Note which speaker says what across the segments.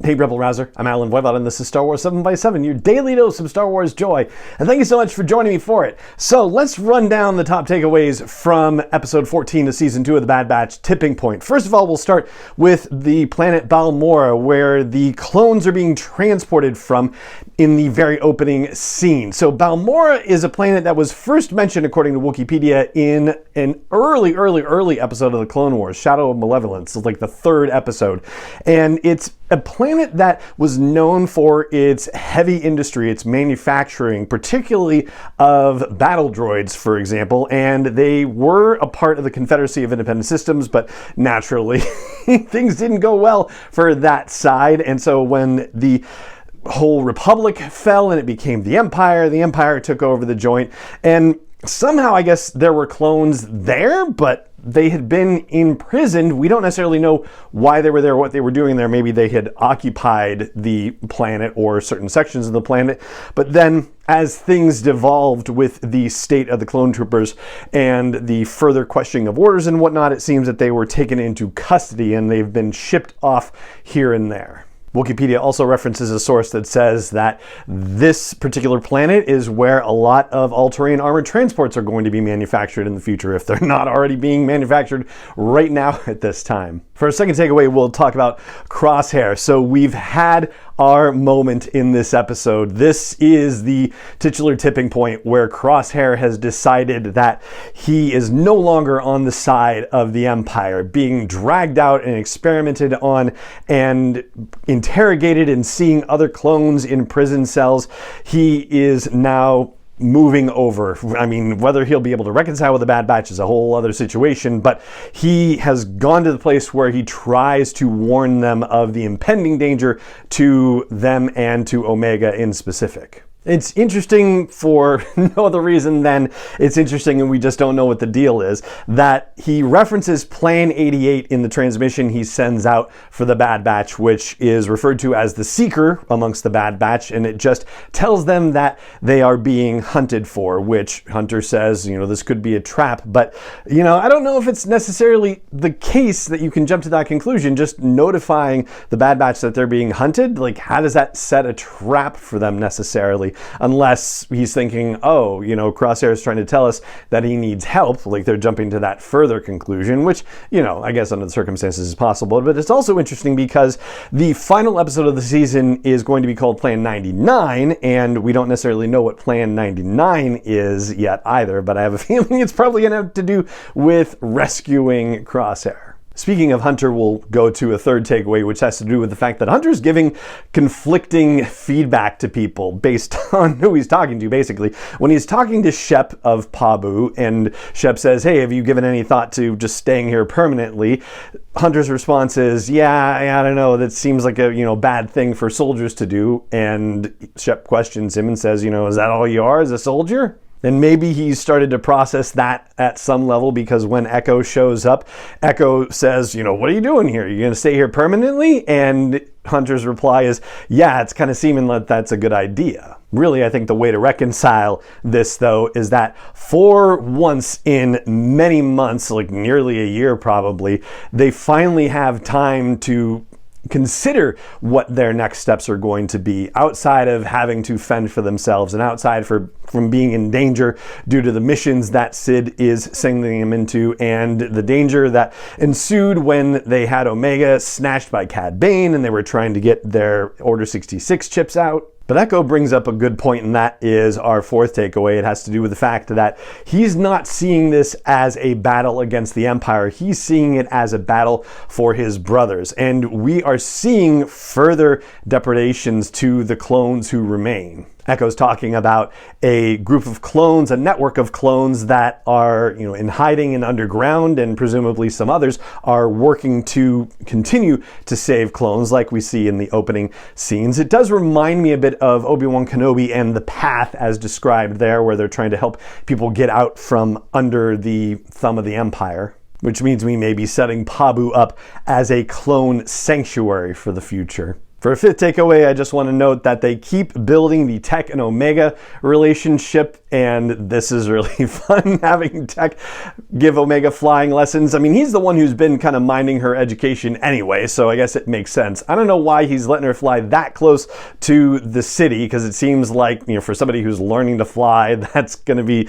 Speaker 1: Hey Rebel Rouser, I'm Alan Voivod and this is Star Wars 7x7, your daily dose of Star Wars joy. And thank you so much for joining me for it. So let's run down the top takeaways from episode 14 of season 2 of the Bad Batch, Tipping Point. First of all, we'll start with the planet Balmorra, where the clones are being transported from in the very opening scene. So Balmorra is a planet that was first mentioned, according to Wikipedia, in an early episode of the Clone Wars, Shadow of Malevolence. It's like the third episode. And it's a planet that was known for its heavy industry, its manufacturing, particularly of battle droids, for example, and they were a part of the Confederacy of Independent Systems, but naturally things didn't go well for that side. And so when the whole Republic fell and it became the Empire took over the joint, and somehow I guess there were clones there, but they had been imprisoned. We don't necessarily know why they were there, what they were doing there. Maybe they had occupied the planet or certain sections of the planet. But then as things devolved with the state of the clone troopers and the further questioning of orders and whatnot, it seems that they were taken into custody and they've been shipped off here and there. Wikipedia also references a source that says that this particular planet is where a lot of all-terrain armored transports are going to be manufactured in the future, if they're not already being manufactured right now at this time. For our second takeaway, we'll talk about Crosshair. So we've had our moment in this episode. This is the titular tipping point where Crosshair has decided that he is no longer on the side of the Empire, being dragged out and experimented on and interrogated and seeing other clones in prison cells. He is now moving over. I mean, whether he'll be able to reconcile with the Bad Batch is a whole other situation, but he has gone to the place where he tries to warn them of the impending danger to them and to Omega in specific. It's interesting for no other reason than it's interesting and we just don't know what the deal is, that he references Plan 88 in the transmission he sends out for the Bad Batch, which is referred to as the Seeker amongst the Bad Batch, and it just tells them that they are being hunted for, which Hunter says, this could be a trap, but, I don't know if it's necessarily the case that you can jump to that conclusion. Just notifying the Bad Batch that they're being hunted, like, how does that set a trap for them necessarily? Unless he's thinking, Crosshair is trying to tell us that he needs help, like they're jumping to that further conclusion, which, I guess under the circumstances is possible. But it's also interesting because the final episode of the season is going to be called Plan 99, and we don't necessarily know what Plan 99 is yet either, but I have a feeling it's probably going to have to do with rescuing Crosshair. Speaking of Hunter, we'll go to a third takeaway, which has to do with the fact that Hunter's giving conflicting feedback to people based on who he's talking to, basically. When he's talking to Shep of Pabu, and Shep says, hey, have you given any thought to just staying here permanently? Hunter's response is, I don't know, that seems like a, bad thing for soldiers to do. And Shep questions him and says, is that all you are, as a soldier? And maybe he's started to process that at some level, because when Echo shows up, Echo says, what are you doing here? You're going to stay here permanently? And Hunter's reply is, yeah, it's kind of seeming like that's a good idea. Really, I think the way to reconcile this, though, is that for once in many months, like nearly a year probably, they finally have time to consider what their next steps are going to be outside of having to fend for themselves and outside from being in danger due to the missions that Sid is sending them into and the danger that ensued when they had Omega snatched by Cad Bane and they were trying to get their Order 66 chips out. But Echo brings up a good point, and that is our fourth takeaway. It has to do with the fact that he's not seeing this as a battle against the Empire. He's seeing it as a battle for his brothers. And we are seeing further depredations to the clones who remain. Echo's talking about a group of clones, a network of clones that are, in hiding and underground, and presumably some others are working to continue to save clones like we see in the opening scenes. It does remind me a bit of Obi-Wan Kenobi and The Path as described there, where they're trying to help people get out from under the thumb of the Empire, which means we may be setting Pabu up as a clone sanctuary for the future. For a fifth takeaway, I just want to note that they keep building the Tech and Omega relationship, and this is really fun having Tech give Omega flying lessons. I mean, he's the one who's been kind of minding her education anyway, so I guess it makes sense. I don't know why he's letting her fly that close to the city, because it seems like, for somebody who's learning to fly, that's going to be,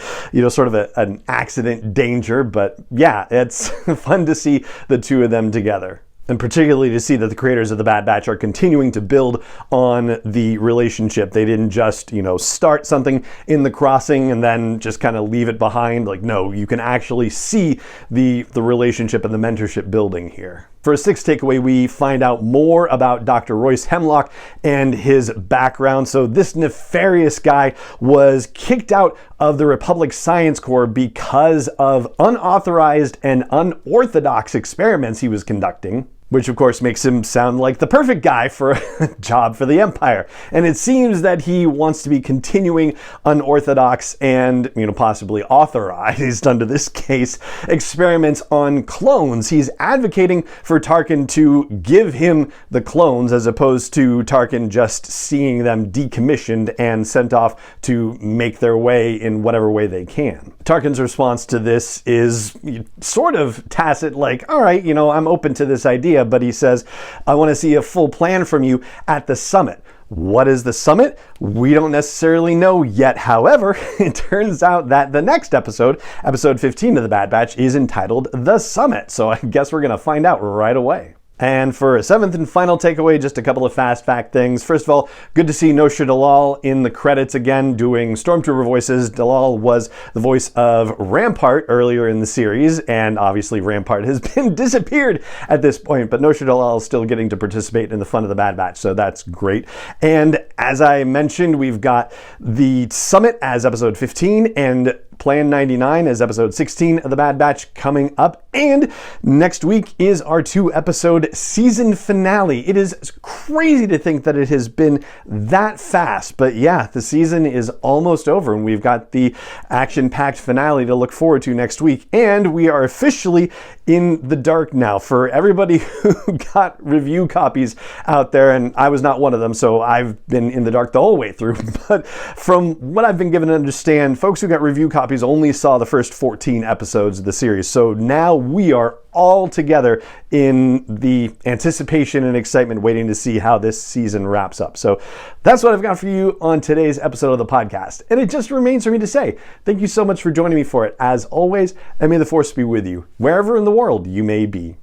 Speaker 1: sort of an accident danger. But yeah, it's fun to see the two of them together. And particularly to see that the creators of The Bad Batch are continuing to build on the relationship. They didn't just, start something in the crossing and then just kind of leave it behind. Like, no, you can actually see the relationship and the mentorship building here. For a sixth takeaway, we find out more about Dr. Royce Hemlock and his background. So this nefarious guy was kicked out of the Republic Science Corps because of unauthorized and unorthodox experiments he was conducting, which of course makes him sound like the perfect guy for a job for the Empire. And it seems that he wants to be continuing unorthodox and, possibly authorized under this case, experiments on clones. He's advocating for Tarkin to give him the clones as opposed to Tarkin just seeing them decommissioned and sent off to make their way in whatever way they can. Tarkin's response to this is sort of tacit, like, all right, I'm open to this idea, but he says, I want to see a full plan from you at the summit. What is the summit? We don't necessarily know yet. However, it turns out that the next episode, episode 15 of The Bad Batch, is entitled The Summit. So I guess we're going to find out right away. And for a seventh and final takeaway, just a couple of fast fact things. First of all, good to see Nosha Dalal in the credits again doing Stormtrooper voices. Dalal was the voice of Rampart earlier in the series, and obviously Rampart has been disappeared at this point, but Nosha Dalal is still getting to participate in the fun of the Bad Batch, so that's great. And as I mentioned, we've got the Summit as episode 15 and Plan 99 as episode 16 of The Bad Batch coming up. And next week is our 2-episode season finale. It is crazy to think that it has been that fast. But yeah, the season is almost over and we've got the action-packed finale to look forward to next week. And we are officially in the dark now. For everybody who got review copies out there, and I was not one of them, so I've been in the dark the whole way through. But from what I've been given to understand, folks who got review copies only saw the first 14 episodes of the series. So now we are all together in the anticipation and excitement waiting to see how this season wraps up. So that's what I've got for you on today's episode of the podcast. And it just remains for me to say thank you so much for joining me for it, as always, and may the Force be with you, wherever in the world you may be.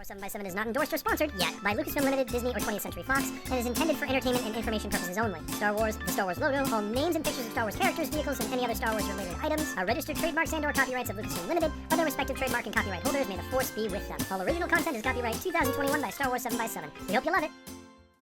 Speaker 2: 7x7 is not endorsed or sponsored yet by Lucasfilm Limited, Disney, or 20th Century Fox, and is intended for entertainment and information purposes only. Star Wars, the Star Wars logo, all names and pictures of Star Wars characters, vehicles, and any other Star Wars related items are registered trademarks and/or copyrights of Lucasfilm Limited, or their respective trademark and copyright holders. May the Force be with them. All original content is copyright 2021 by Star Wars 7x7. We hope you love it.